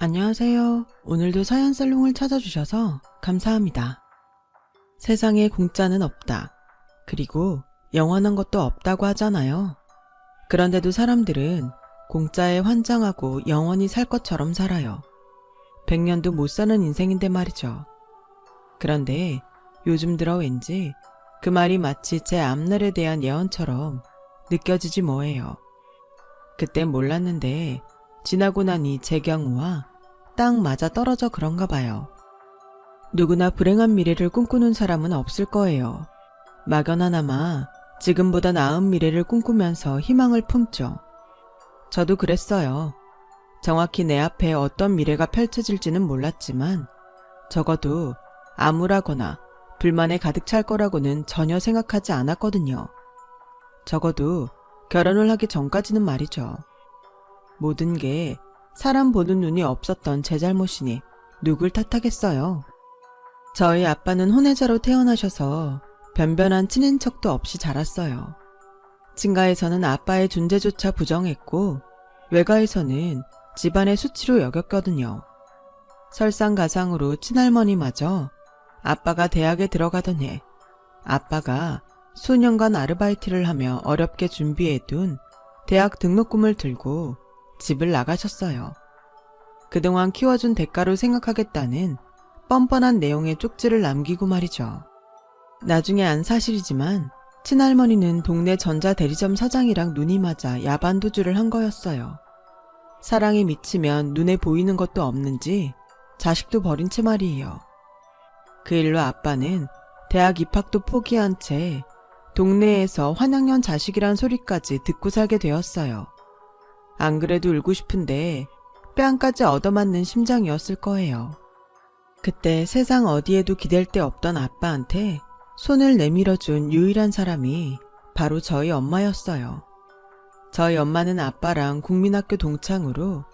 안녕하세요. 오늘도 사연살롱을 찾아주셔서 감사합니다. 세상에 공짜는 없다. 그리고 영원한 것도 없다고 하잖아요. 그런데도 사람들은 공짜에 환장하고 영원히 살 것처럼 살아요. 100년도 못 사는 인생인데 말이죠. 그런데 요즘 들어 왠지 그 말이 마치 제 앞날에 대한 예언처럼 느껴지지 뭐예요. 그땐 몰랐는데 지나고 나니 제 경우와 딱 맞아 떨어져 그런가 봐요. 누구나 불행한 미래를 꿈꾸는 사람은 없을 거예요. 막연하나마 지금보다 나은 미래를 꿈꾸면서 희망을 품죠. 저도 그랬어요. 정확히 내 앞에 어떤 미래가 펼쳐질지는 몰랐지만 적어도 암울하거나 불만에 가득 찰 거라고는 전혀 생각하지 않았거든요. 적어도 결혼을 하기 전까지는 말이죠. 모든 게 사람 보는 눈이 없었던 제 잘못이니 누굴 탓하겠어요. 저희 아빠는 혼외자로 태어나셔서 변변한 친인척도 없이 자랐어요. 친가에서는 아빠의 존재조차 부정했고 외가에서는 집안의 수치로 여겼거든요. 설상가상으로 친할머니마저 아빠가 대학에 들어가던 해 아빠가 수년간 아르바이트를 하며 어렵게 준비해둔 대학 등록금을 들고 집을 나가셨어요. 그동안 키워준 대가로 생각하겠다는 뻔뻔한 내용의 쪽지를 남기고 말이죠. 나중에 안 사실이지만 친할머니는 동네 전자대리점 사장이랑 눈이 맞아 야반도주를 한 거였어요. 사랑에 미치면 눈에 보이는 것도 없는지 자식도 버린 채 말이에요. 그 일로 아빠는 대학 입학도 포기한 채 동네에서 환양년 자식이란 소리까지 듣고 살게 되었어요. 안 그래도 울고 싶은데 뺨까지 얻어맞는 심정이었을 거예요. 그때 세상 어디에도 기댈 데 없던 아빠한테 손을 내밀어준 유일한 사람이 바로 저희 엄마였어요. 저희 엄마는 아빠랑 국민학교 동창으로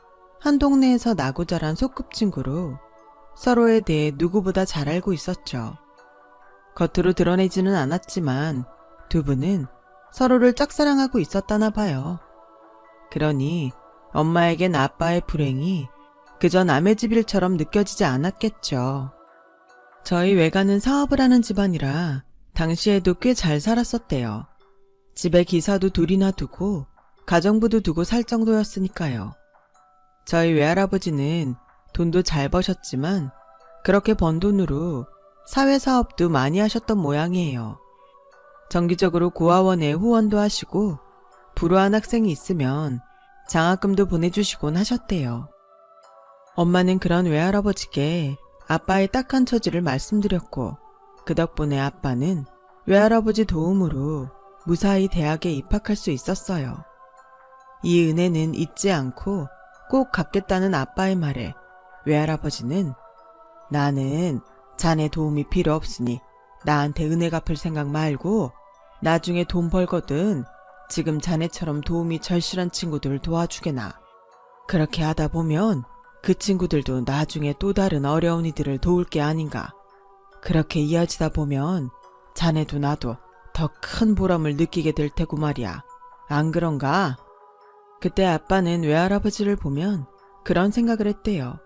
한 동네에서 나고 자란 소꿉친구로 서로에 대해 누구보다 잘 알고 있었죠. 겉으로 드러내지는 않았지만 두 분은 서로를 짝사랑하고 있었다나 봐요. 그러니 엄마에겐 아빠의 불행이 그저 남의 집 일처럼 느껴지지 않았겠죠. 저희 외가는 사업을 하는 집안이라 당시에도 꽤 잘 살았었대요. 집에 기사도 둘이나 두고 가정부도 두고 살 정도였으니까요. 저희 외할아버지는 돈도 잘 버셨지만 그렇게 번 돈으로 사회사업도 많이 하셨던 모양이에요. 정기적으로 고아원에 후원도 하시고 불우한 학생이 있으면 장학금도 보내주시곤 하셨대요. 엄마는 그런 외할아버지께 아빠의 딱한 처지를 말씀드렸고 그 덕분에 아빠는 외할아버지 도움으로 무사히 대학에 입학할 수 있었어요. 이 은혜는 잊지 않고 꼭 갚겠다는 아빠의 말에 외할아버지는 나는 자네 도움이 필요 없으니 나한테 은혜 갚을 생각 말고 나중에 돈 벌거든 지금 자네처럼 도움이 절실한 친구들을 도와주게나. 그렇게 하다 보면 그 친구들도 나중에 또 다른 어려운 이들을 도울 게 아닌가. 그렇게 이어지다 보면 자네도 나도 더 큰 보람을 느끼게 될 테고 말이야. 안 그런가? 그때 아빠는 외할아버지를 보면 그런 생각을 했대요.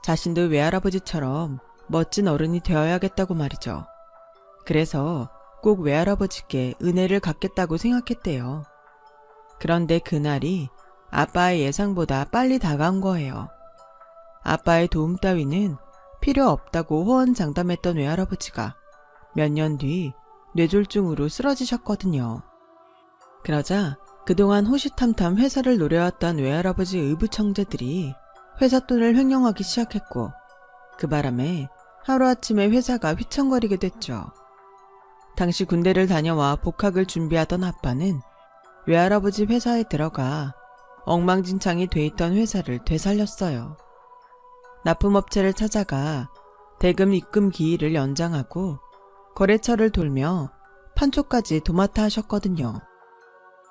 자신도 외할아버지처럼 멋진 어른이 되어야겠다고 말이죠. 그래서 꼭 외할아버지께 은혜를 갚겠다고 생각했대요. 그런데 그날이 아빠의 예상보다 빨리 다가온 거예요. 아빠의 도움 따위는 필요 없다고 호언장담했던 외할아버지가 몇 년 뒤 뇌졸중으로 쓰러지셨거든요. 그러자 그동안 호시탐탐 회사를 노려왔던 외할아버지 의붓청재들이 회사 돈을 횡령하기 시작했고 그 바람에 하루아침에 회사가 휘청거리게 됐죠. 당시 군대를 다녀와 복학을 준비하던 아빠는 외할아버지 회사에 들어가 엉망진창이 돼 있던 회사를 되살렸어요. 납품업체를 찾아가 대금 입금 기일을 연장하고 거래처를 돌며 판초까지 도맡아 하셨거든요.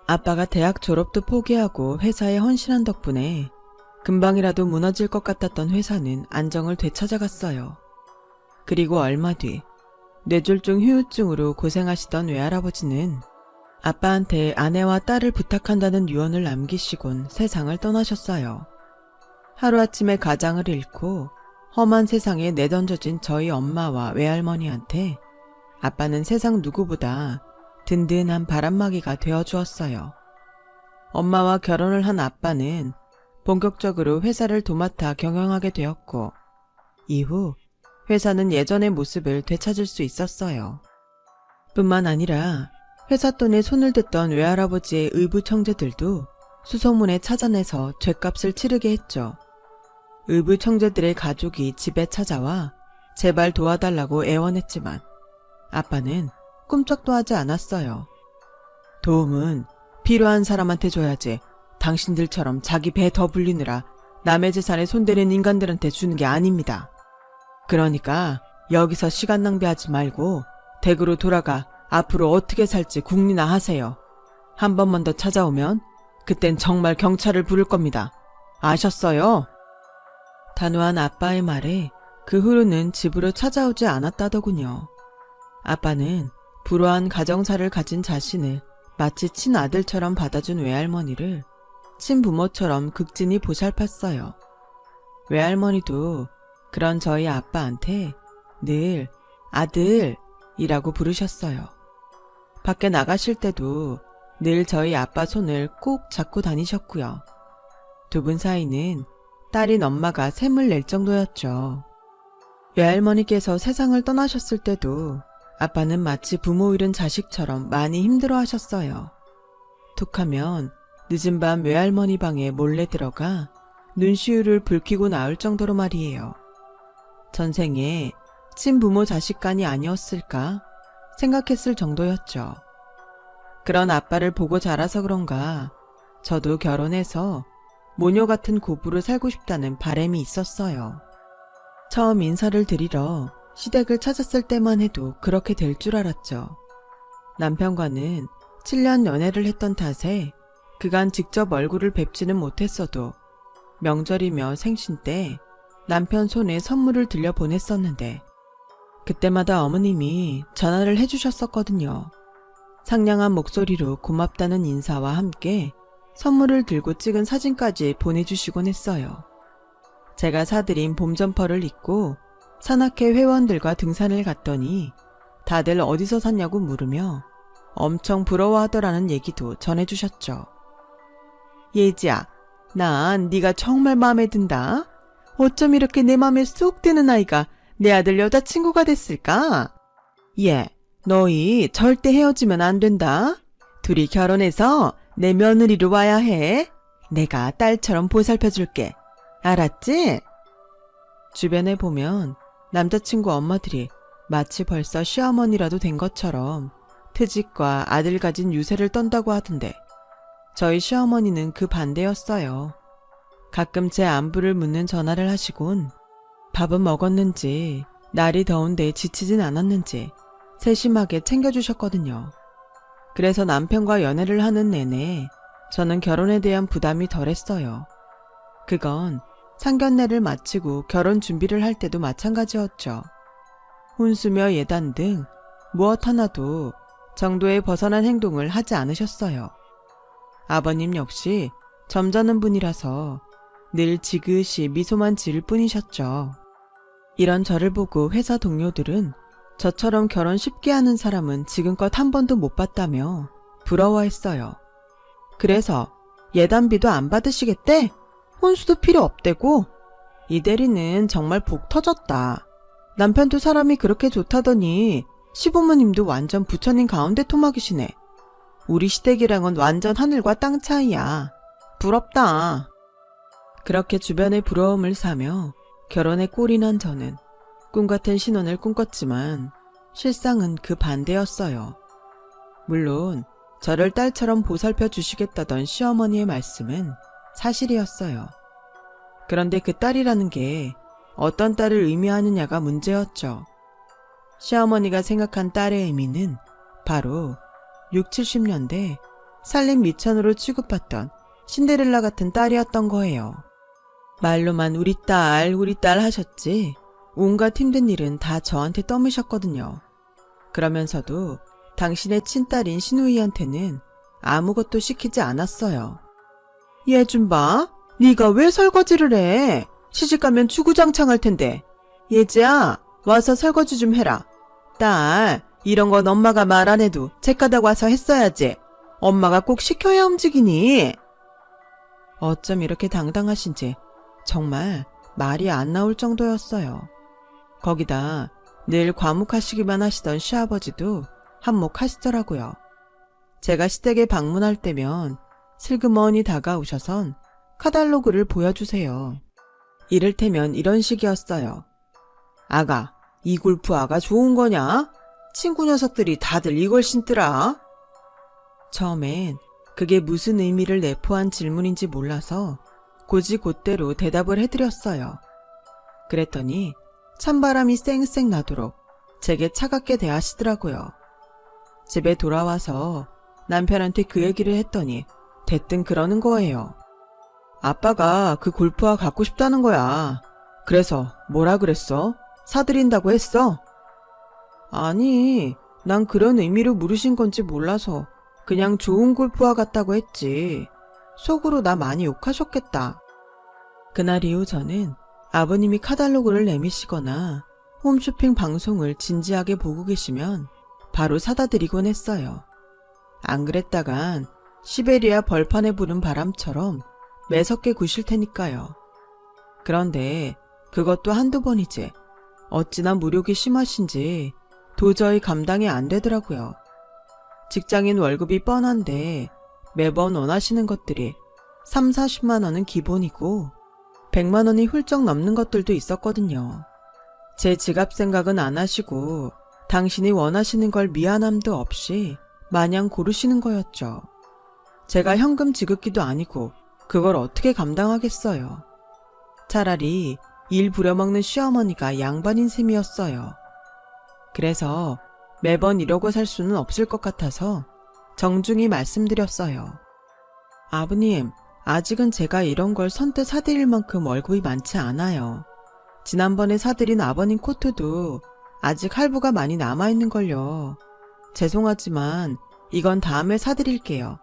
아빠가 대학 졸업도 포기하고 회사에 헌신한 덕분에 금방이라도 무너질 것 같았던 회사는 안정을 되찾아갔어요. 그리고 얼마 뒤 뇌졸중 후유증으로 고생하시던 외할아버지는 아빠한테 아내와 딸을 부탁한다는 유언을 남기시곤 세상을 떠나셨어요. 하루아침에 가장을 잃고 험한 세상에 내던져진 저희 엄마와 외할머니한테 아빠는 세상 누구보다 든든한 바람막이가 되어주었어요. 엄마와 결혼을 한 아빠는 본격적으로 회사를 도맡아 경영하게 되었고, 이후 회사는 예전의 모습을 되찾을 수 있었어요. 뿐만 아니라 회사 돈에 손을 댔던 외할아버지의 의붓 형제들도 수소문에 찾아내서 죗값을 치르게 했죠. 의붓 형제들의 가족이 집에 찾아와 제발 도와달라고 애원했지만 아빠는 꿈쩍도 하지 않았어요. 도움은 필요한 사람한테 줘야지 당신들처럼 자기 배 더 불리느라 남의 재산에 손대는 인간들한테 주는 게 아닙니다. 그러니까 여기서 시간 낭비하지 말고 댁으로 돌아가 앞으로 어떻게 살지 궁리나 하세요. 한 번만 더 찾아오면 그땐 정말 경찰을 부를 겁니다. 아셨어요? 단호한 아빠의 말에 그 후로는 집으로 찾아오지 않았다더군요. 아빠는 불우한 가정사를 가진 자신을 마치 친아들처럼 받아준 외할머니를 친부모처럼 극진히 보살폈어요. 외할머니도 그런 저희 아빠한테 늘 아들이라고 부르셨어요. 밖에 나가실 때도 늘 저희 아빠 손을 꼭 잡고 다니셨고요. 두 분 사이는 딸인 엄마가 샘을 낼 정도였죠. 외할머니께서 세상을 떠나셨을 때도 아빠는 마치 부모 잃은 자식처럼 많이 힘들어 하셨어요. 툭하면 늦은 밤 외할머니 방에 몰래 들어가 눈시울을 붉히고 나올 정도로 말이에요. 전생에 친부모 자식간이 아니었을까 생각했을 정도였죠. 그런 아빠를 보고 자라서 그런가 저도 결혼해서 모녀 같은 고부로 살고 싶다는 바람이 있었어요. 처음 인사를 드리러 시댁을 찾았을 때만 해도 그렇게 될 줄 알았죠. 남편과는 7년 연애를 했던 탓에 그간 직접 얼굴을 뵙지는 못했어도 명절이며 생신 때 남편 손에 선물을 들려 보냈었는데 그때마다 어머님이 전화를 해주셨었거든요. 상냥한 목소리로 고맙다는 인사와 함께 선물을 들고 찍은 사진까지 보내주시곤 했어요. 제가 사들인 봄 점퍼를 입고 산악회 회원들과 등산을 갔더니 다들 어디서 샀냐고 물으며 엄청 부러워하더라는 얘기도 전해주셨죠. 예지야, 난 네가 정말 마음에 든다. 어쩜 이렇게 내 맘에 쏙 드는 아이가 내 아들 여자친구가 됐을까? 예, 너희 절대 헤어지면 안 된다. 둘이 결혼해서 내 며느리로 와야 해. 내가 딸처럼 보살펴줄게. 알았지? 주변에 보면 남자친구 엄마들이 마치 벌써 시어머니라도 된 것처럼 트집과 아들 가진 유세를 떤다고 하던데 저희 시어머니는 그 반대였어요. 가끔 제 안부를 묻는 전화를 하시곤 밥은 먹었는지 날이 더운데 지치진 않았는지 세심하게 챙겨주셨거든요. 그래서 남편과 연애를 하는 내내 저는 결혼에 대한 부담이 덜했어요. 그건 상견례를 마치고 결혼 준비를 할 때도 마찬가지였죠. 혼수며 예단 등 무엇 하나도 정도에 벗어난 행동을 하지 않으셨어요. 아버님 역시 점잖은 분이라서 늘 지그시 미소만 지을 뿐이셨죠. 이런 저를 보고 회사 동료들은 저처럼 결혼 쉽게 하는 사람은 지금껏 한 번도 못 봤다며 부러워했어요. 그래서 예단비도 안 받으시겠대? 혼수도 필요 없대고? 이 대리는 정말 복 터졌다. 남편도 사람이 그렇게 좋다더니 시부모님도 완전 부처님 가운데 토막이시네. 우리 시댁이랑은 완전 하늘과 땅 차이야. 부럽다. 그렇게 주변의 부러움을 사며 결혼에 꼴이 난 저는 꿈같은 신혼을 꿈꿨지만 실상은 그 반대였어요. 물론 저를 딸처럼 보살펴 주시겠다던 시어머니의 말씀은 사실이었어요. 그런데 그 딸이라는 게 어떤 딸을 의미하느냐가 문제였죠. 시어머니가 생각한 딸의 의미는 바로 6, 70년대 살림 미천으로 취급받던 신데렐라 같은 딸이었던 거예요. 말로만 우리 딸 하셨지 온갖 힘든 일은 다 저한테 떠미셨거든요. 그러면서도 당신의 친딸인 신우이한테는 아무것도 시키지 않았어요. 얘 좀 봐. 네가 왜 설거지를 해? 시집가면 주구장창할 텐데. 예지야, 와서 설거지 좀 해라. 딸, 이런 건 엄마가 말 안 해도 쟤까닥 와서 했어야지. 엄마가 꼭 시켜야 움직이니? 어쩜 이렇게 당당하신지 정말 말이 안 나올 정도였어요. 거기다 늘 과묵하시기만 하시던 시아버지도 한몫하시더라고요. 제가 시댁에 방문할 때면 슬그머니 다가오셔선 카탈로그를 보여주세요. 이를테면 이런 식이었어요. 아가, 이 골프화가 좋은 거냐? 친구 녀석들이 다들 이걸 신더라. 처음엔 그게 무슨 의미를 내포한 질문인지 몰라서 곧이곧대로 대답을 해드렸어요. 그랬더니 찬바람이 쌩쌩 나도록 제게 차갑게 대하시더라고요. 집에 돌아와서 남편한테 그 얘기를 했더니 대뜸 그러는 거예요. 아빠가 그 골프화 갖고 싶다는 거야. 그래서 뭐라 그랬어? 사드린다고 했어? 아니, 난 그런 의미로 물으신 건지 몰라서 그냥 좋은 골프화 같다고 했지. 속으로 나 많이 욕하셨겠다. 그날 이후 저는 아버님이 카탈로그를 내미시거나 홈쇼핑 방송을 진지하게 보고 계시면 바로 사다 드리곤 했어요. 안 그랬다간 시베리아 벌판에 부는 바람처럼 매섭게 구실 테니까요. 그런데 그것도 한두 번이지 어찌나 무력이 심하신지 도저히 감당이 안 되더라고요. 직장인 월급이 뻔한데 매번 원하시는 것들이 3, 40만 원은 기본이고 100만 원이 훌쩍 넘는 것들도 있었거든요. 제 지갑 생각은 안 하시고 당신이 원하시는 걸 미안함도 없이 마냥 고르시는 거였죠. 제가 현금 지급기도 아니고 그걸 어떻게 감당하겠어요. 차라리 일 부려먹는 시어머니가 양반인 셈이었어요. 그래서 매번 이러고 살 수는 없을 것 같아서 정중히 말씀드렸어요. 아버님, 아직은 제가 이런 걸 선뜻 사드릴 만큼 월급이 많지 않아요. 지난번에 사드린 아버님 코트도 아직 할부가 많이 남아있는걸요. 죄송하지만 이건 다음에 사드릴게요.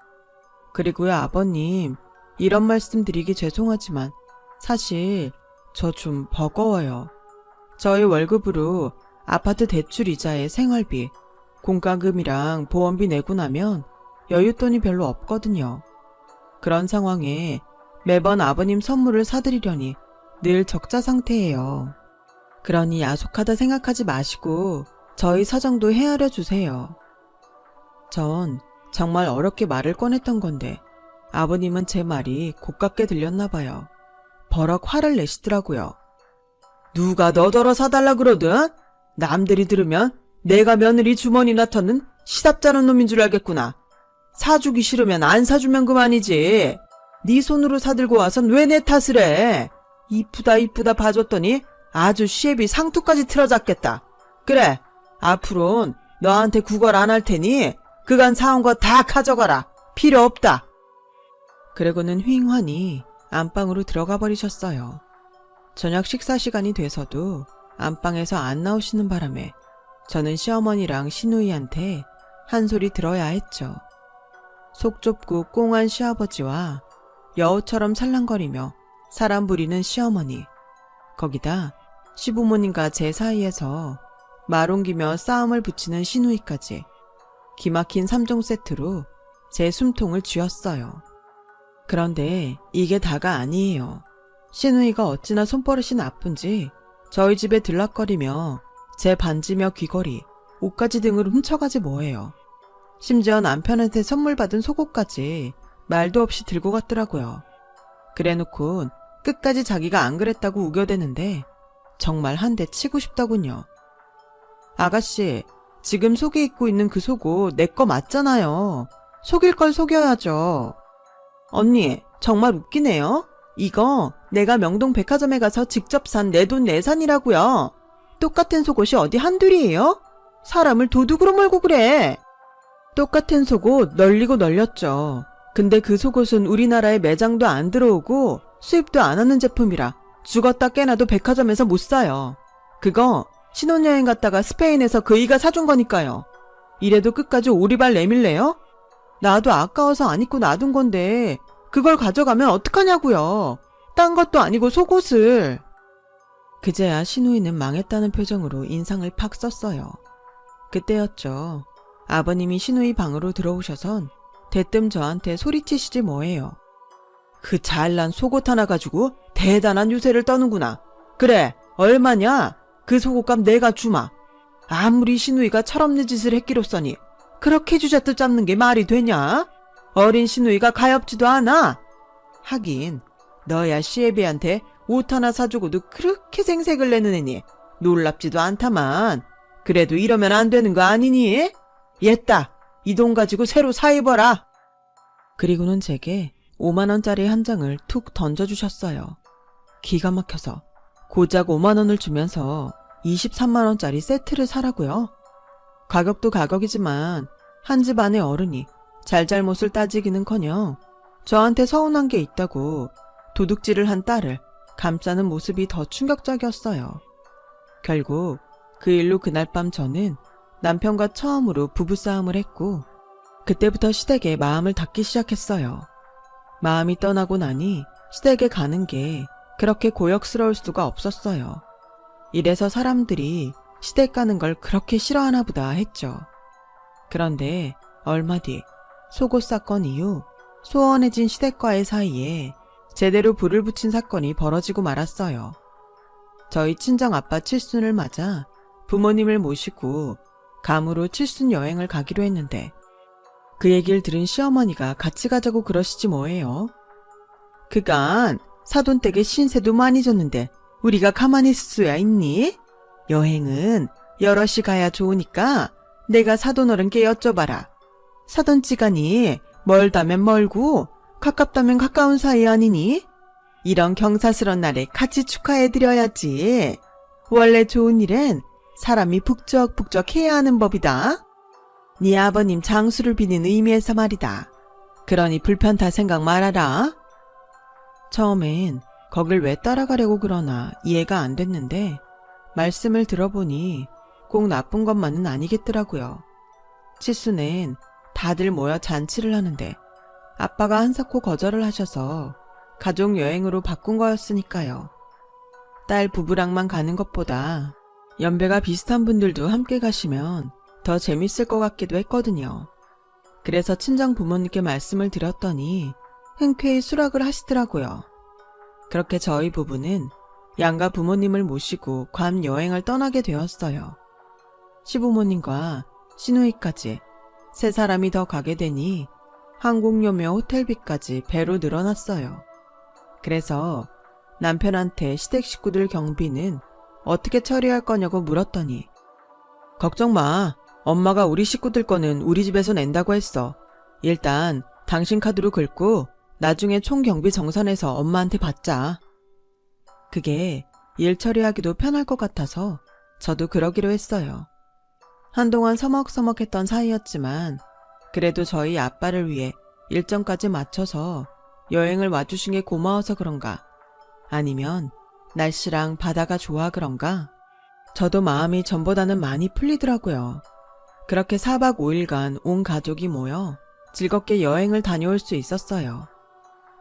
그리고요, 아버님, 이런 말씀 드리기 죄송하지만 사실 저 좀 버거워요. 저희 월급으로 아파트 대출 이자에 생활비, 공과금이랑 보험비 내고 나면 여윳돈이 별로 없거든요. 그런 상황에 매번 아버님 선물을 사드리려니 늘 적자 상태예요. 그러니 야속하다 생각하지 마시고 저희 사정도 헤아려 주세요. 전 정말 어렵게 말을 꺼냈던 건데 아버님은 제 말이 고깝게 들렸나 봐요. 버럭 화를 내시더라고요. 누가 너더러 사달라 그러든? 남들이 들으면 내가 며느리 주머니 나터는 시답잖은 놈인 줄 알겠구나. 사주기 싫으면 안 사주면 그만이지. 네 손으로 사들고 와선 왜 내 탓을 해? 이쁘다 봐줬더니 아주 시애비 상투까지 틀어잡겠다. 그래, 앞으론 너한테 구걸 안 할 테니 그간 사온 거 다 가져가라. 필요 없다. 그러고는 휑하니 안방으로 들어가 버리셨어요. 저녁 식사 시간이 돼서도 안방에서 안 나오시는 바람에 저는 시어머니랑 시누이한테 한 소리 들어야 했죠. 속 좁고 꽁한 시아버지와 여우처럼 살랑거리며 사람 부리는 시어머니, 거기다 시부모님과 제 사이에서 말 옮기며 싸움을 붙이는 시누이까지 기막힌 3종 세트로 제 숨통을 쥐었어요. 그런데 이게 다가 아니에요. 시누이가 어찌나 손버릇이 나쁜지 저희 집에 들락거리며 제 반지며 귀걸이, 옷가지 등을 훔쳐가지 뭐예요. 심지어 남편한테 선물 받은 속옷까지 말도 없이 들고 갔더라고요. 그래놓고 끝까지 자기가 안 그랬다고 우겨대는데 정말 한 대 치고 싶더군요. 아가씨, 지금 속에 입고 있는 그 속옷 내 거 맞잖아요. 속일 걸 속여야죠. 언니, 정말 웃기네요. 이거 내가 명동 백화점에 가서 직접 산 내 돈 내산이라고요. 똑같은 속옷이 어디 한둘이에요? 사람을 도둑으로 몰고 그래. 똑같은 속옷 널리고 널렸죠. 근데 그 속옷은 우리나라에 매장도 안 들어오고 수입도 안 하는 제품이라 죽었다 깨나도 백화점에서 못 사요. 그거 신혼여행 갔다가 스페인에서 그이가 사준 거니까요. 이래도 끝까지 오리발 내밀래요? 나도 아까워서 안 입고 놔둔 건데 그걸 가져가면 어떡하냐고요. 딴 것도 아니고 속옷을. 그제야 시누이는 망했다는 표정으로 인상을 팍 썼어요. 그때였죠. 아버님이 시누이 방으로 들어오셔선 대뜸 저한테 소리치시지 뭐예요. 그 잘난 속옷 하나 가지고 대단한 유세를 떠는구나. 그래, 얼마냐? 그 속옷값 내가 주마. 아무리 시누이가 철없는 짓을 했기로써니 그렇게 주잣도 잡는 게 말이 되냐? 어린 시누이가 가엾지도 않아. 하긴 너야 시애비한테 옷 하나 사주고도 그렇게 생색을 내는 애니 놀랍지도 않다만 그래도 이러면 안 되는 거 아니니? 옛다, 이 돈 가지고 새로 사 입어라. 그리고는 제게 5만원짜리 한 장을 툭 던져주셨어요. 기가 막혀서 고작 5만원을 주면서 23만원짜리 세트를 사라고요? 가격도 가격이지만 한 집 안의 어른이 잘잘못을 따지기는커녕 저한테 서운한 게 있다고 도둑질을 한 딸을 감싸는 모습이 더 충격적이었어요. 결국 그 일로 그날 밤 저는 남편과 처음으로 부부싸움을 했고 그때부터 시댁에 마음을 닫기 시작했어요. 마음이 떠나고 나니 시댁에 가는 게 그렇게 고역스러울 수가 없었어요. 이래서 사람들이 시댁 가는 걸 그렇게 싫어하나 보다 했죠. 그런데 얼마 뒤 속옷 사건 이후 소원해진 시댁과의 사이에 제대로 불을 붙인 사건이 벌어지고 말았어요. 저희 친정아빠 칠순을 맞아 부모님을 모시고 감으로 칠순 여행을 가기로 했는데 그 얘기를 들은 시어머니가 같이 가자고 그러시지 뭐예요. 그간 사돈댁에 신세도 많이 줬는데 우리가 가만히 있을 수야 있니? 여행은 여럿이 가야 좋으니까 내가 사돈어른께 여쭤봐라. 사돈지간이 멀다면 멀고 가깝다면 가까운 사이 아니니? 이런 경사스런 날에 같이 축하해드려야지. 원래 좋은 일엔 사람이 북적북적 해야 하는 법이다. 네 아버님 장수를 비는 의미에서 말이다. 그러니 불편 다 생각 말아라. 처음엔 거길 왜 따라가려고 그러나 이해가 안 됐는데 말씀을 들어보니 꼭 나쁜 것만은 아니겠더라고요. 칠순엔 다들 모여 잔치를 하는데 아빠가 한사코 거절을 하셔서 가족 여행으로 바꾼 거였으니까요. 딸 부부랑만 가는 것보다 연배가 비슷한 분들도 함께 가시면 더 재밌을 것 같기도 했거든요. 그래서 친정 부모님께 말씀을 드렸더니 흔쾌히 수락을 하시더라고요. 그렇게 저희 부부는 양가 부모님을 모시고 괌 여행을 떠나게 되었어요. 시부모님과 시누이까지 세 사람이 더 가게 되니 항공료며 호텔비까지 배로 늘어났어요. 그래서 남편한테 시댁 식구들 경비는 어떻게 처리할 거냐고 물었더니 걱정 마. 엄마가 우리 식구들 거는 우리 집에서 낸다고 했어. 일단 당신 카드로 긁고 나중에 총 경비 정산해서 엄마한테 받자. 그게 일 처리하기도 편할 것 같아서 저도 그러기로 했어요. 한동안 서먹서먹했던 사이였지만 그래도 저희 아빠를 위해 일정까지 맞춰서 여행을 와주신 게 고마워서 그런가, 아니면 날씨랑 바다가 좋아 그런가, 저도 마음이 전보다는 많이 풀리더라고요. 그렇게 4박 5일간 온 가족이 모여 즐겁게 여행을 다녀올 수 있었어요.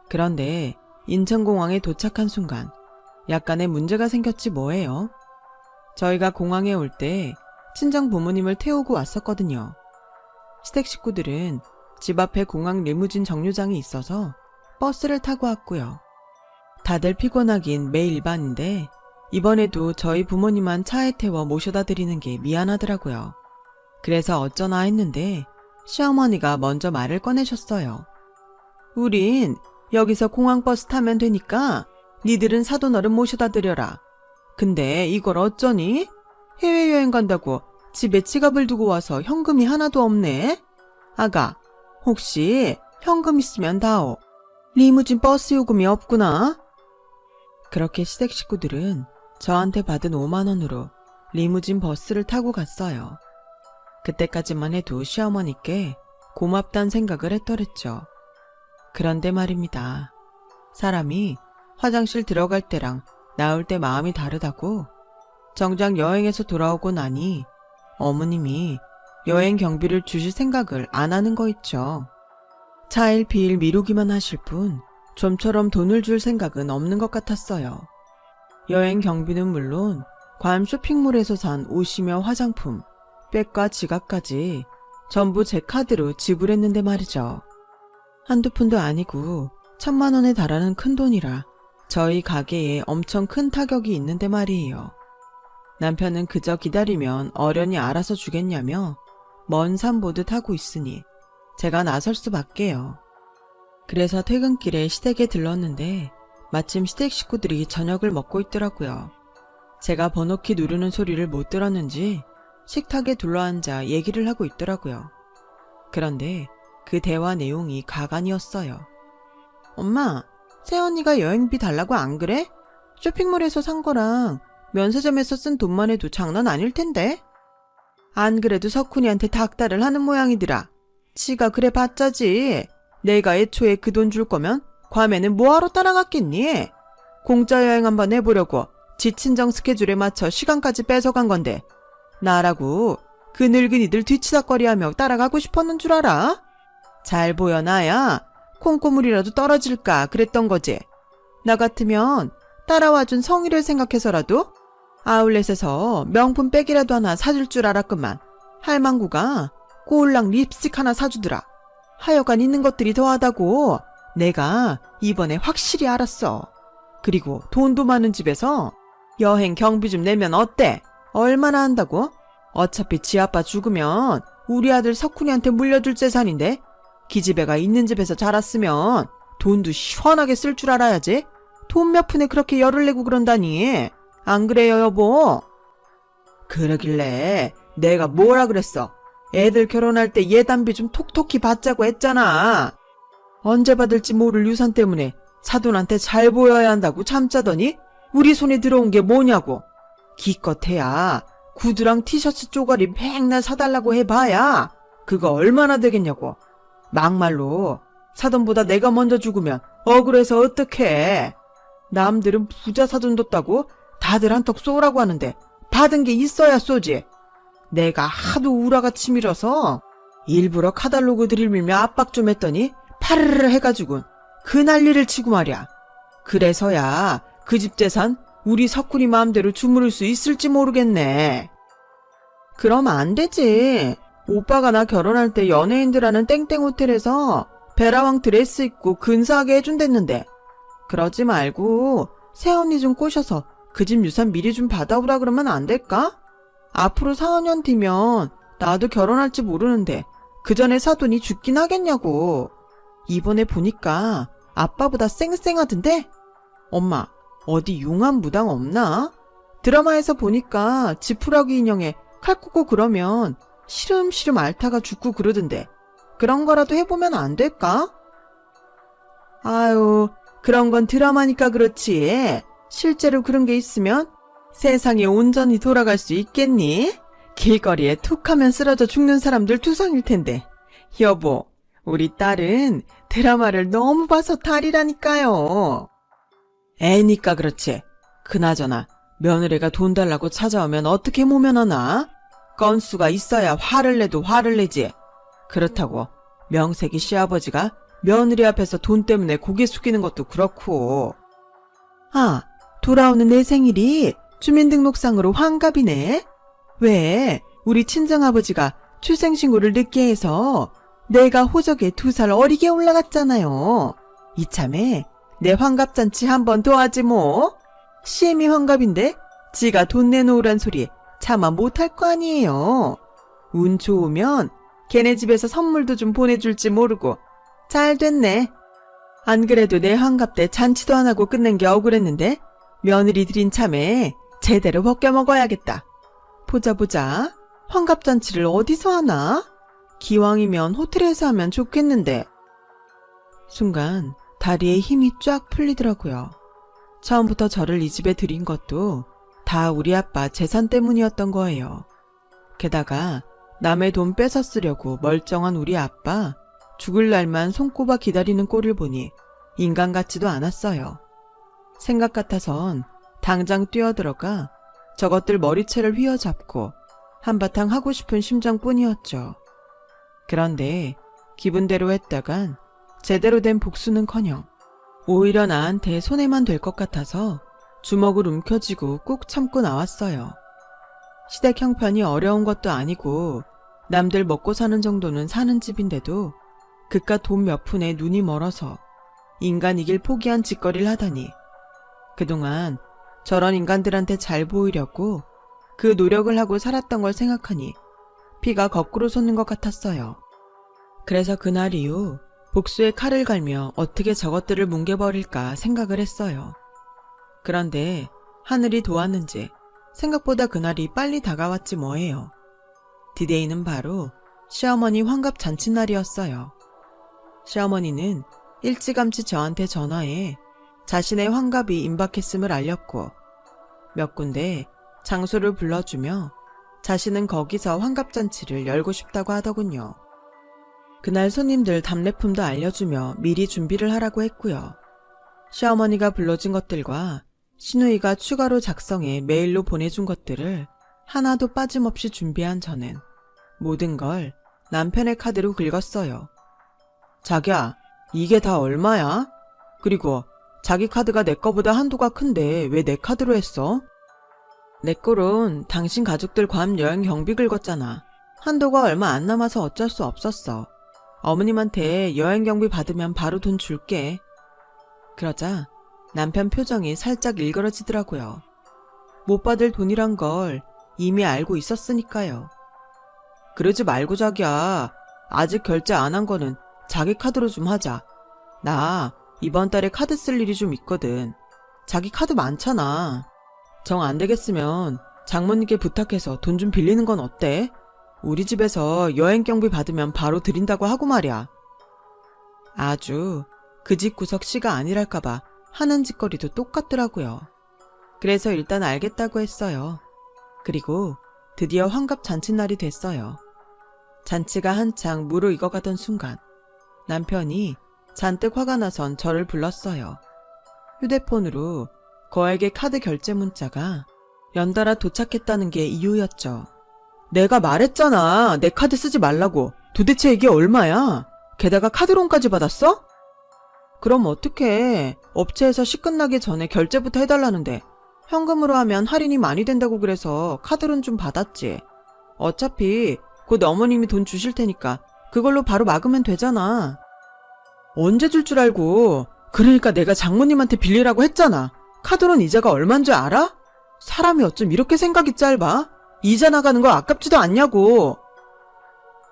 그런데 인천공항에 도착한 순간 약간의 문제가 생겼지 뭐예요. 저희가 공항에 올 때 친정 부모님을 태우고 왔었거든요. 시댁 식구들은 집 앞에 공항 리무진 정류장이 있어서 버스를 타고 왔고요. 다들 피곤하긴 매일반인데 이번에도 저희 부모님만 차에 태워 모셔다 드리는 게 미안하더라고요. 그래서 어쩌나 했는데 시어머니가 먼저 말을 꺼내셨어요. 우린 여기서 공항버스 타면 되니까 니들은 사돈어른 모셔다 드려라. 근데 이걸 어쩌니? 해외여행 간다고 집에 지갑을 두고 와서 현금이 하나도 없네? 아가, 혹시 현금 있으면 다오. 리무진 버스 요금이 없구나. 그렇게 시댁 식구들은 저한테 받은 5만원으로 리무진 버스를 타고 갔어요. 그때까지만 해도 시어머니께 고맙단 생각을 했더랬죠. 그런데 말입니다. 사람이 화장실 들어갈 때랑 나올 때 마음이 다르다고 정작 여행에서 돌아오고 나니 어머님이 여행 경비를 주실 생각을 안 하는 거 있죠. 차일피일 미루기만 하실 뿐 좀처럼 돈을 줄 생각은 없는 것 같았어요. 여행 경비는 물론 괌 쇼핑몰에서 산 옷이며 화장품, 백과 지갑까지 전부 제 카드로 지불했는데 말이죠. 한두 푼도 아니고 1,000만 원에 달하는 큰 돈이라 저희 가게에 엄청 큰 타격이 있는데 말이에요. 남편은 그저 기다리면 어련히 알아서 주겠냐며 먼 산 보듯 하고 있으니 제가 나설 수밖에요. 그래서 퇴근길에 시댁에 들렀는데 마침 시댁 식구들이 저녁을 먹고 있더라고요. 제가 번호키 누르는 소리를 못 들었는지 식탁에 둘러앉아 얘기를 하고 있더라고요. 그런데 그 대화 내용이 가관이었어요. 엄마, 새언니가 여행비 달라고 안 그래? 쇼핑몰에서 산 거랑 면세점에서 쓴 돈만 해도 장난 아닐 텐데? 안 그래도 석훈이한테 닥달을 하는 모양이더라. 지가 그래 봤자지. 내가 애초에 그 돈 줄 거면 괌에는 뭐하러 따라갔겠니? 공짜 여행 한번 해보려고 지 친정 스케줄에 맞춰 시간까지 뺏어간 건데 나라고 그 늙은이들 뒤치다꺼리하며 따라가고 싶었는 줄 알아? 잘 보여 나야 콩고물이라도 떨어질까 그랬던 거지. 나 같으면 따라와준 성의를 생각해서라도 아울렛에서 명품 백이라도 하나 사줄 줄 알았건만 할망구가 꼴랑 립스틱 하나 사주더라. 하여간 있는 것들이 더하다고 내가 이번에 확실히 알았어. 그리고 돈도 많은 집에서 여행 경비 좀 내면 어때? 얼마나 한다고? 어차피 지 아빠 죽으면 우리 아들 석훈이한테 물려줄 재산인데 기집애가 있는 집에서 자랐으면 돈도 시원하게 쓸 줄 알아야지. 돈 몇 푼에 그렇게 열을 내고 그런다니. 안 그래요 여보? 그러길래 내가 뭐라 그랬어. 애들 결혼할 때 예단비 좀 톡톡히 받자고 했잖아. 언제 받을지 모를 유산 때문에 사돈한테 잘 보여야 한다고 참자더니 우리 손에 들어온 게 뭐냐고. 기껏해야 구두랑 티셔츠 쪼가리 맨날 사달라고 해봐야 그거 얼마나 되겠냐고. 막말로 사돈보다 내가 먼저 죽으면 억울해서 어떡해. 남들은 부자 사돈 뒀다고 다들 한턱 쏘라고 하는데 받은 게 있어야 쏘지. 내가 하도 우라가 치밀어서 일부러 카달로그 들이밀며 압박 좀 했더니 파르르 해가지고 그 난리를 치고 말이야. 그래서야 그 집 재산 우리 석훈이 마음대로 주무를 수 있을지 모르겠네. 그럼 안 되지. 오빠가 나 결혼할 때 연예인들 하는 땡땡 호텔에서 베라왕 드레스 입고 근사하게 해준댔는데 그러지 말고 새언니 좀 꼬셔서 그 집 유산 미리 좀 받아오라 그러면 안 될까? 앞으로 4년 뒤면 나도 결혼할지 모르는데 그 전에 사돈이 죽긴 하겠냐고. 이번에 보니까 아빠보다 쌩쌩하던데? 엄마, 어디 용한 무당 없나? 드라마에서 보니까 지푸라기 인형에 칼 꽂고 그러면 시름시름 앓다가 죽고 그러던데 그런 거라도 해보면 안 될까? 아유, 그런 건 드라마니까 그렇지. 실제로 그런 게 있으면 세상에 온전히 돌아갈 수 있겠니? 길거리에 툭 하면 쓰러져 죽는 사람들 투성일 텐데. 여보, 우리 딸은 드라마를 너무 봐서 탈이라니까요. 애니까 그렇지. 그나저나 며느리가 돈 달라고 찾아오면 어떻게 모면하나? 건수가 있어야 화를 내도 화를 내지. 그렇다고 명색이 시아버지가 며느리 앞에서 돈 때문에 고개 숙이는 것도 그렇고. 아, 돌아오는 내 생일이 주민등록상으로 환갑이네. 왜 우리 친정아버지가 출생신고를 늦게 해서 내가 호적에 2살 어리게 올라갔잖아요. 이참에 내 환갑잔치 한번 더 하지 뭐. 시엠이 환갑인데 지가 돈 내놓으란 소리 차마 못할 거 아니에요. 운 좋으면 걔네 집에서 선물도 좀 보내줄지 모르고. 잘 됐네. 안 그래도 내 환갑 때 잔치도 안 하고 끝낸 게 억울했는데 며느리 들인 참에 제대로 벗겨 먹어야겠다. 보자. 환갑잔치를 어디서 하나? 기왕이면 호텔에서 하면 좋겠는데. 순간 다리에 힘이 쫙 풀리더라고요. 처음부터 저를 이 집에 들인 것도 다 우리 아빠 재산 때문이었던 거예요. 게다가 남의 돈 뺏어 쓰려고 멀쩡한 우리 아빠 죽을 날만 손꼽아 기다리는 꼴을 보니 인간 같지도 않았어요. 생각 같아선 당장 뛰어들어가 저것들 머리채를 휘어잡고 한바탕 하고 싶은 심정뿐이었죠. 그런데 기분대로 했다간 제대로 된 복수는커녕 오히려 나한테 손해만 될 것 같아서 주먹을 움켜쥐고 꾹 참고 나왔어요. 시댁 형편이 어려운 것도 아니고 남들 먹고 사는 정도는 사는 집인데도 그깟 돈 몇 푼에 눈이 멀어서 인간 이길 포기한 짓거리를 하다니 그동안 저런 인간들한테 잘 보이려고 그 노력을 하고 살았던 걸 생각하니 피가 거꾸로 솟는 것 같았어요. 그래서 그날 이후 복수의 칼을 갈며 어떻게 저것들을 뭉개버릴까 생각을 했어요. 그런데 하늘이 도왔는지 생각보다 그날이 빨리 다가왔지 뭐예요. 디데이는 바로 시어머니 환갑 잔칫날이었어요. 시어머니는 일찌감치 저한테 전화해 자신의 환갑이 임박했음을 알렸고 몇 군데 장소를 불러주며 자신은 거기서 환갑잔치를 열고 싶다고 하더군요. 그날 손님들 답례품도 알려주며 미리 준비를 하라고 했고요. 시어머니가 불러준 것들과 시누이가 추가로 작성해 메일로 보내준 것들을 하나도 빠짐없이 준비한 저는 모든 걸 남편의 카드로 긁었어요. 자기야, 이게 다 얼마야? 그리고 자기 카드가 내 거보다 한도가 큰데 왜 내 카드로 했어? 내 꼴은 당신 가족들 괌 여행 경비 긁었잖아. 한도가 얼마 안 남아서 어쩔 수 없었어. 어머님한테 여행 경비 받으면 바로 돈 줄게. 그러자 남편 표정이 살짝 일그러지더라고요. 못 받을 돈이란 걸 이미 알고 있었으니까요. 그러지 말고 자기야. 아직 결제 안 한 거는 자기 카드로 좀 하자. 나 이번 달에 카드 쓸 일이 좀 있거든. 자기 카드 많잖아. 정 안 되겠으면 장모님께 부탁해서 돈 좀 빌리는 건 어때? 우리 집에서 여행 경비 받으면 바로 드린다고 하고 말이야. 아주 그 집 구석 씨가 아니랄까봐 하는 짓거리도 똑같더라고요. 그래서 일단 알겠다고 했어요. 그리고 드디어 환갑 잔칫날이 됐어요. 잔치가 한창 무르익어가던 순간 남편이 잔뜩 화가 나선 저를 불렀어요. 휴대폰으로 거액의 카드 결제 문자가 연달아 도착했다는 게 이유였죠. 내가 말했잖아. 내 카드 쓰지 말라고. 도대체 이게 얼마야? 게다가 카드론까지 받았어? 그럼 어떡해. 업체에서 시 끝나기 전에 결제부터 해달라는데 현금으로 하면 할인이 많이 된다고 그래서 카드론 좀 받았지. 어차피 곧 어머님이 돈 주실 테니까 그걸로 바로 막으면 되잖아. 언제 줄 줄 알고. 그러니까 내가 장모님한테 빌리라고 했잖아. 카드론 이자가 얼만 줄 알아? 사람이 어쩜 이렇게 생각이 짧아? 이자 나가는 거 아깝지도 않냐고.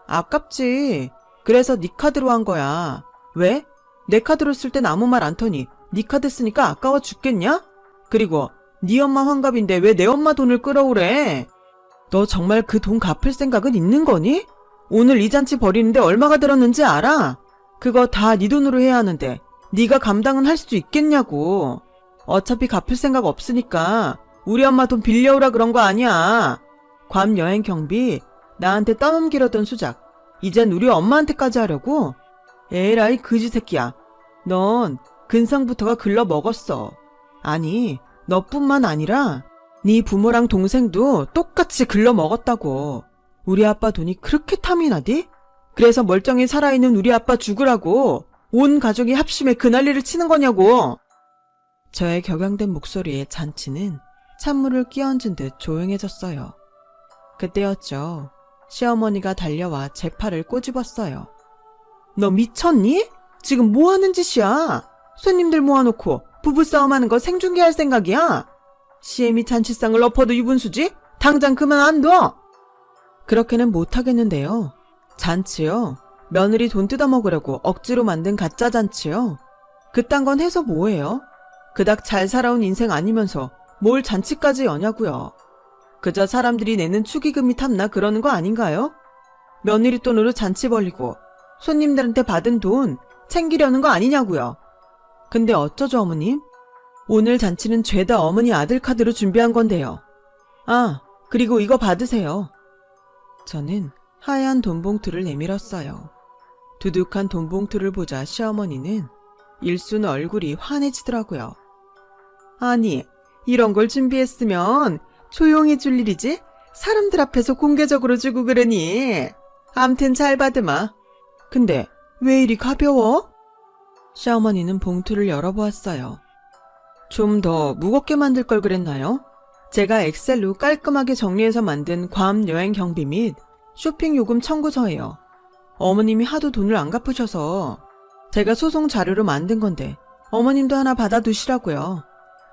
아깝지. 그래서 네 카드로 한 거야. 왜? 내 카드로 쓸 땐 아무 말 안 터니 네 카드 쓰니까 아까워 죽겠냐? 그리고 네 엄마 환갑인데 왜 내 엄마 돈을 끌어오래? 너 정말 그 돈 갚을 생각은 있는 거니? 오늘 이 잔치 벌이는데 얼마가 들었는지 알아? 그거 다 네 돈으로 해야 하는데 네가 감당은 할 수 있겠냐고. 어차피 갚을 생각 없으니까 우리 엄마 돈 빌려오라 그런 거 아니야. 괌 여행 경비 나한테 떠넘기려던 수작 이젠 우리 엄마한테까지 하려고? 에라이 그지 새끼야. 넌 근성부터가 글러먹었어. 아니 너뿐만 아니라 네 부모랑 동생도 똑같이 글러먹었다고. 우리 아빠 돈이 그렇게 탐이 나디? 그래서 멀쩡히 살아있는 우리 아빠 죽으라고 온 가족이 합심해 그 난리를 치는 거냐고. 저의 격양된 목소리에 잔치는 찬물을 끼얹은 듯 조용해졌어요. 그때였죠. 시어머니가 달려와 제 팔을 꼬집었어요. 너 미쳤니? 지금 뭐 하는 짓이야? 손님들 모아놓고 부부싸움하는 거 생중계할 생각이야? 시애미 잔치상을 엎어도 유분수지? 당장 그만 안 둬! 그렇게는 못하겠는데요. 잔치요? 며느리 돈 뜯어먹으려고 억지로 만든 가짜 잔치요? 그딴 건 해서 뭐해요? 그닥 잘 살아온 인생 아니면서 뭘 잔치까지 여냐고요. 그저 사람들이 내는 축의금이 탐나 그러는 거 아닌가요? 며느리 돈으로 잔치 벌리고 손님들한테 받은 돈 챙기려는 거 아니냐고요. 근데 어쩌죠 어머님? 오늘 잔치는 죄다 어머니 아들 카드로 준비한 건데요. 아, 그리고 이거 받으세요. 저는 하얀 돈봉투를 내밀었어요. 두둑한 돈봉투를 보자 시어머니는 일순 얼굴이 환해지더라고요. 아니, 이런 걸 준비했으면 조용히 줄 일이지 사람들 앞에서 공개적으로 주고 그러니. 암튼 잘 받으마. 근데 왜 이리 가벼워? 시어머니는 봉투를 열어보았어요. 좀 더 무겁게 만들 걸 그랬나요? 제가 엑셀로 깔끔하게 정리해서 만든 괌 여행 경비 및 쇼핑 요금 청구서예요. 어머님이 하도 돈을 안 갚으셔서 제가 소송 자료로 만든 건데 어머님도 하나 받아두시라고요.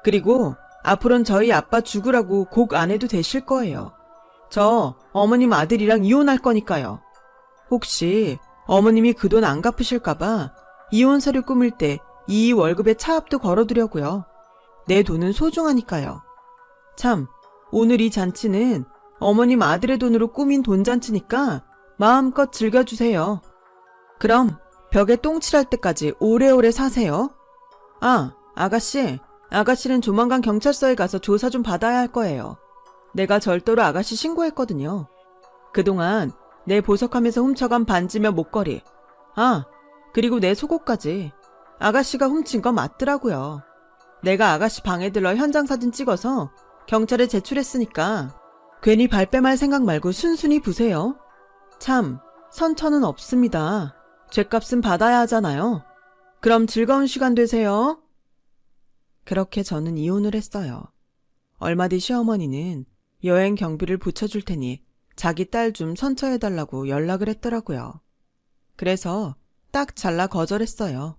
그리고 앞으로는 저희 아빠 죽으라고 곡 안 해도 되실 거예요. 저 어머님 아들이랑 이혼할 거니까요. 혹시 어머님이 그 돈 안 갚으실까봐 이혼 서류 꾸밀 때 이 월급에 차압도 걸어두려고요. 내 돈은 소중하니까요. 참, 오늘 이 잔치는 어머님 아들의 돈으로 꾸민 돈잔치니까 마음껏 즐겨주세요. 그럼 벽에 똥칠할 때까지 오래오래 사세요. 아, 아가씨는 조만간 경찰서에 가서 조사 좀 받아야 할 거예요. 내가 절도로 아가씨 신고했거든요. 그동안 내 보석함에서 훔쳐간 반지며 목걸이, 그리고 내 속옷까지 아가씨가 훔친 거 맞더라고요. 내가 아가씨 방에 들러 현장 사진 찍어서 경찰에 제출했으니까 괜히 발뺌할 생각 말고 순순히 부세요. 참, 선처는 없습니다. 죗값은 받아야 하잖아요. 그럼 즐거운 시간 되세요. 그렇게 저는 이혼을 했어요. 얼마 뒤 시어머니는 여행 경비를 붙여줄 테니 자기 딸 좀 선처해달라고 연락을 했더라고요. 그래서 딱 잘라 거절했어요.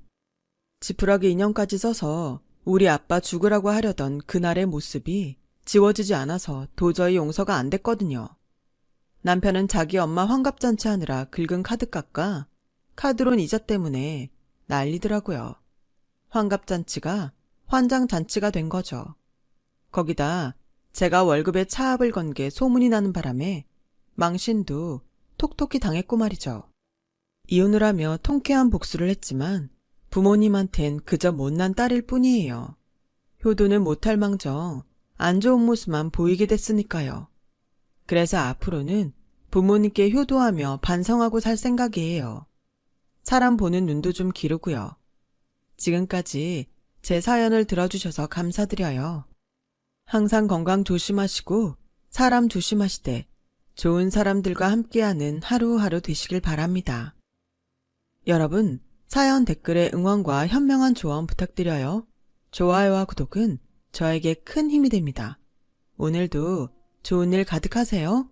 지푸라기 인형까지 써서 우리 아빠 죽으라고 하려던 그날의 모습이 지워지지 않아서 도저히 용서가 안 됐거든요. 남편은 자기 엄마 환갑잔치 하느라 긁은 카드 깎아 카드론 이자 때문에 난리더라고요. 환갑잔치가 환장잔치가 된 거죠. 거기다 제가 월급에 차압을 건 게 소문이 나는 바람에 망신도 톡톡히 당했고 말이죠. 이혼을 하며 통쾌한 복수를 했지만 부모님한텐 그저 못난 딸일 뿐이에요. 효도는 못할 망정 안 좋은 모습만 보이게 됐으니까요. 그래서 앞으로는 부모님께 효도하며 반성하고 살 생각이에요. 사람 보는 눈도 좀 기르고요. 지금까지 제 사연을 들어주셔서 감사드려요. 항상 건강 조심하시고 사람 조심하시되 좋은 사람들과 함께하는 하루하루 되시길 바랍니다. 여러분, 사연 댓글에 응원과 현명한 조언 부탁드려요. 좋아요와 구독은 저에게 큰 힘이 됩니다. 오늘도 좋은 일 가득하세요.